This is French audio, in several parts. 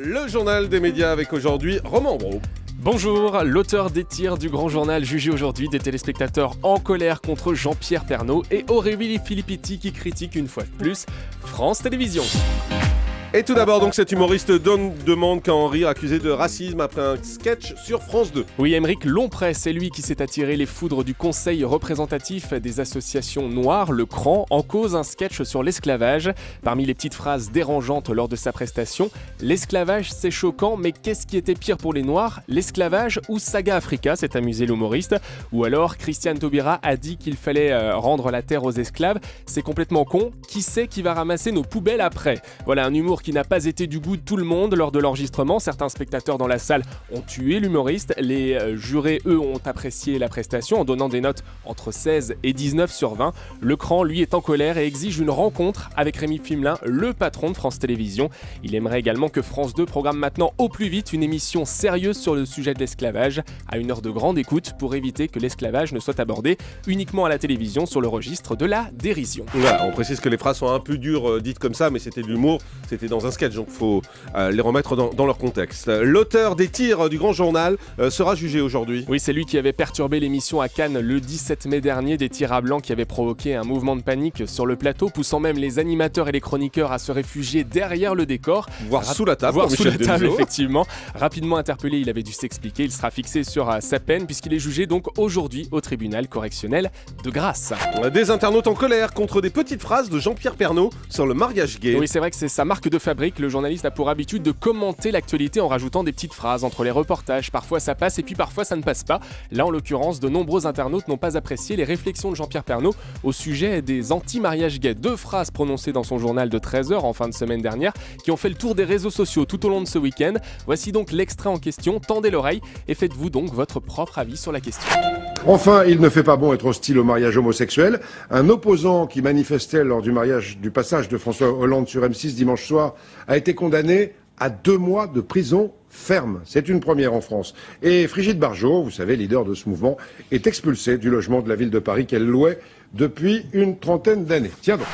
Le journal des médias avec aujourd'hui Romain Bro. Bonjour, l'auteur des tirs du Grand Journal jugé aujourd'hui des téléspectateurs en colère contre Jean-Pierre Pernaut et Aurélie Filippetti qui critique une fois de plus France Télévisions. Et tout d'abord, donc, cet humoriste demande qu'à en rire, accusé de racisme après un sketch sur France 2. Oui, Aymeric Lompré, c'est lui qui s'est attiré les foudres du Conseil représentatif des associations noires, le CRAN, en cause un sketch sur l'esclavage. Parmi les petites phrases dérangeantes lors de sa prestation, l'esclavage c'est choquant, mais qu'est-ce qui était pire pour les noirs, l'esclavage ou Saga Africa, s'est amusé l'humoriste. Ou alors, Christiane Taubira a dit qu'il fallait rendre la terre aux esclaves. C'est complètement con, qui sait qui va ramasser nos poubelles après? Voilà un humour qui n'a pas été du goût de tout le monde lors de l'enregistrement. Certains spectateurs dans la salle ont tué l'humoriste. Les jurés, eux, ont apprécié la prestation en donnant des notes entre 16 et 19 sur 20. Le CRAN, lui, est en colère et exige une rencontre avec Rémi Fimelin, le patron de France Télévisions. Il aimerait également que France 2 programme maintenant au plus vite une émission sérieuse sur le sujet de l'esclavage, à une heure de grande écoute, pour éviter que l'esclavage ne soit abordé uniquement à la télévision sur le registre de la dérision. Voilà, on précise que les phrases sont un peu dures dites comme ça, mais c'était de l'humour, c'était dans un sketch, donc il faut les remettre dans leur contexte. L'auteur des tirs du Grand Journal sera jugé aujourd'hui. Oui, c'est lui qui avait perturbé l'émission à Cannes le 17 mai dernier, des tirs à blanc qui avaient provoqué un mouvement de panique sur le plateau, poussant même les animateurs et les chroniqueurs à se réfugier derrière le décor. Voire sous la table, voire pour sous la Michel table, Denisot. effectivement. Rapidement interpellé, il avait dû s'expliquer. Il sera fixé sur sa peine puisqu'il est jugé donc aujourd'hui au tribunal correctionnel de Grasse. Des internautes en colère contre des petites phrases de Jean-Pierre Pernaut sur le mariage gay. Oui, c'est vrai que c'est sa marque de fabrique. Le journaliste a pour habitude de commenter l'actualité en rajoutant des petites phrases entre les reportages. Parfois ça passe et puis parfois ça ne passe pas. Là, en l'occurrence, de nombreux internautes n'ont pas apprécié les réflexions de Jean-Pierre Pernaut au sujet des anti-mariages gays. 2 phrases prononcées dans son journal de 13h en fin de semaine dernière qui ont fait le tour des réseaux sociaux tout au long de ce week-end. Voici donc l'extrait en question. Tendez l'oreille et faites-vous donc votre propre avis sur la question. Enfin, il ne fait pas bon être hostile au mariage homosexuel. Un opposant qui manifestait lors du passage de François Hollande sur M6 dimanche soir a été condamné à 2 mois de prison ferme. C'est une première en France. Et Brigitte Bardot, vous savez, leader de ce mouvement, est expulsée du logement de la ville de Paris qu'elle louait depuis une trentaine d'années. Tiens donc.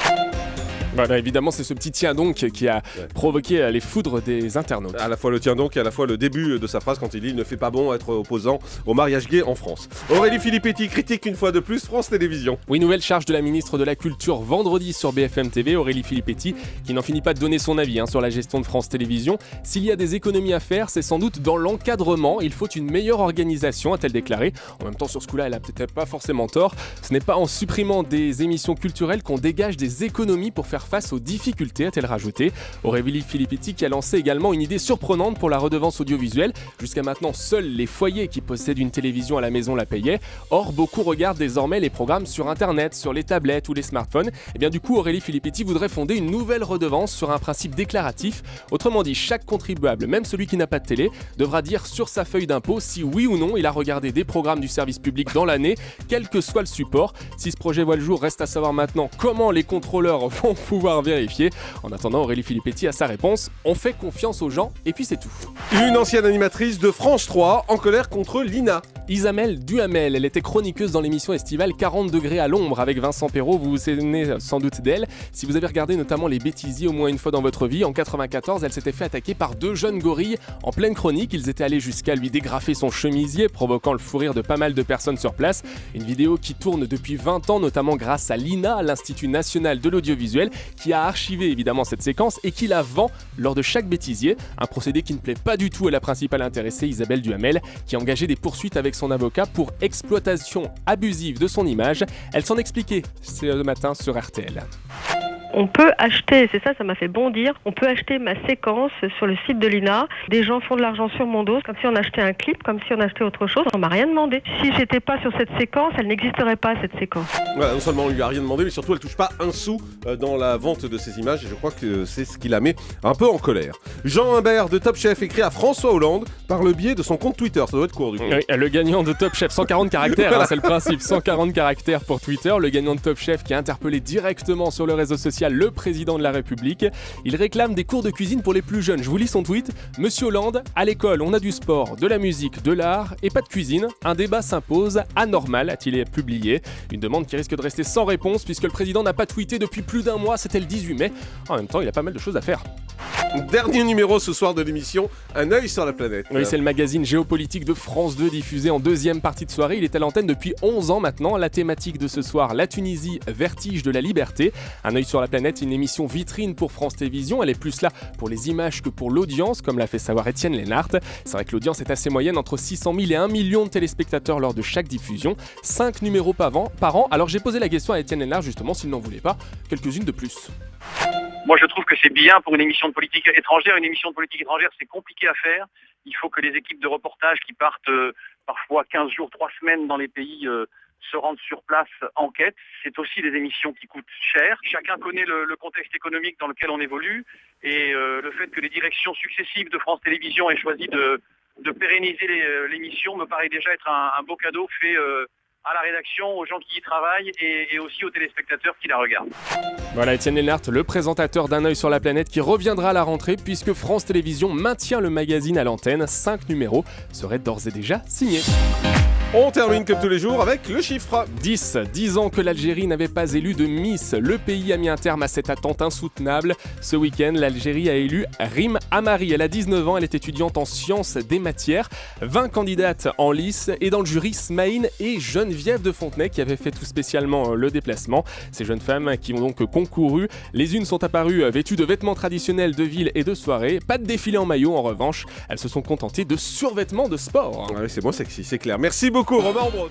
Voilà, évidemment, c'est ce petit tiens donc qui a provoqué les foudres des internautes. À la fois le tien donc et à la fois le début de sa phrase quand il dit « Il ne fait pas bon être opposant au mariage gay en France ». Aurélie Filippetti critique une fois de plus France Télévisions. Oui, nouvelle charge de la ministre de la Culture vendredi sur BFM TV, Aurélie Filippetti, qui n'en finit pas de donner son avis sur la gestion de France Télévisions. S'il y a des économies à faire, c'est sans doute dans l'encadrement. Il faut une meilleure organisation, a-t-elle déclaré. En même temps, sur ce coup-là, elle a peut-être pas forcément tort. Ce n'est pas en supprimant des émissions culturelles qu'on dégage des économies pour faire face aux difficultés, a-t-elle rajouté. Aurélie Filippetti qui a lancé également une idée surprenante pour la redevance audiovisuelle. Jusqu'à maintenant, seuls les foyers qui possèdent une télévision à la maison la payaient. Or, beaucoup regardent désormais les programmes sur Internet, sur les tablettes ou les smartphones. Et bien du coup, Aurélie Filippetti voudrait fonder une nouvelle redevance sur un principe déclaratif. Autrement dit, chaque contribuable, même celui qui n'a pas de télé, devra dire sur sa feuille d'impôt si oui ou non il a regardé des programmes du service public dans l'année, quel que soit le support. Si ce projet voit le jour, reste à savoir maintenant comment les contrôleurs vont pouvoir vérifier. En attendant, Aurélie Filippetti a sa réponse. On fait confiance aux gens et puis c'est tout. Une ancienne animatrice de France 3 en colère contre l'INA. Isabelle Duhamel, elle était chroniqueuse dans l'émission estivale 40 degrés à l'ombre avec Vincent Perrault, vous vous souvenez sans doute d'elle. Si vous avez regardé notamment Les Bêtisiers au moins une fois dans votre vie, en 94, elle s'était fait attaquer par 2 jeunes gorilles en pleine chronique. Ils étaient allés jusqu'à lui dégrafer son chemisier, provoquant le fou rire de pas mal de personnes sur place. Une vidéo qui tourne depuis 20 ans, notamment grâce à l'INA, l'Institut National de l'Audiovisuel, qui a archivé évidemment cette séquence et qui la vend lors de chaque bêtisier. Un procédé qui ne plaît pas du tout à la principale intéressée, Isabelle Duhamel, qui a engagé des poursuites avec son avocat pour exploitation abusive de son image. Elle s'en expliquait ce matin sur RTL. On peut acheter, c'est ça m'a fait bondir, on peut acheter ma séquence sur le site de l'INA. Des gens font de l'argent sur mon dos, comme si on achetait un clip, comme si on achetait autre chose. On m'a rien demandé. Si j'étais pas sur cette séquence, elle n'existerait pas, cette séquence. Ouais, non seulement on lui a rien demandé, mais surtout elle touche pas un sou dans la vente de ces images. Et je crois que c'est ce qui la met un peu en colère. Jean Humbert de Top Chef écrit à François Hollande par le biais de son compte Twitter. Ça doit être court du coup. Oui, le gagnant de Top Chef, 140 caractères, c'est le principe, 140 caractères pour Twitter. Le gagnant de Top Chef qui a interpellé directement sur le réseau social le président de la République. Il réclame des cours de cuisine pour les plus jeunes. Je vous lis son tweet. Monsieur Hollande, à l'école, on a du sport, de la musique, de l'art et pas de cuisine. Un débat s'impose, anormal, a-t-il publié. Une demande qui risque de rester sans réponse puisque le président n'a pas tweeté depuis plus d'1 mois, c'était le 18 mai. En même temps, il a pas mal de choses à faire. Dernier numéro ce soir de l'émission, Un œil sur la planète. Oui, c'est le magazine géopolitique de France 2 diffusé en deuxième partie de soirée. Il est à l'antenne depuis 11 ans maintenant. La thématique de ce soir, la Tunisie, vertige de la liberté. Un œil sur la planète, une émission vitrine pour France Télévisions. Elle est plus là pour les images que pour l'audience, comme l'a fait savoir Étienne Lénart. C'est vrai que l'audience est assez moyenne, entre 600 000 et 1 million de téléspectateurs lors de chaque diffusion. 5 numéros par an. Alors j'ai posé la question à Étienne Lénart justement s'il n'en voulait pas quelques-unes de plus. Moi, je trouve que c'est bien pour une émission de politique étrangère. Une émission de politique étrangère, c'est compliqué à faire. Il faut que les équipes de reportage qui partent parfois 15 jours, 3 semaines dans les pays se rendent sur place, enquêtent. C'est aussi des émissions qui coûtent cher. Chacun connaît le contexte économique dans lequel on évolue. Et le fait que les directions successives de France Télévisions aient choisi de pérenniser l'émission me paraît déjà être un beau cadeau fait à la rédaction, aux gens qui y travaillent et aussi aux téléspectateurs qui la regardent. Voilà Étienne Lénart, le présentateur d'Un œil sur la planète qui reviendra à la rentrée puisque France Télévisions maintient le magazine à l'antenne. 5 numéros seraient d'ores et déjà signés. On termine comme tous les jours avec le chiffre. 10 ans que l'Algérie n'avait pas élu de Miss. Le pays a mis un terme à cette attente insoutenable. Ce week-end, l'Algérie a élu Rim Amari. Elle a 19 ans, elle est étudiante en sciences des matières. 20 candidates en lice et dans le jury, Smaïn et Geneviève de Fontenay qui avaient fait tout spécialement le déplacement. Ces jeunes femmes qui ont donc concouru. Les unes sont apparues vêtues de vêtements traditionnels de ville et de soirée. Pas de défilé en maillot en revanche. Elles se sont contentées de survêtements de sport. Ouais, c'est moins sexy, c'est clair. Merci beaucoup Romain Ambro.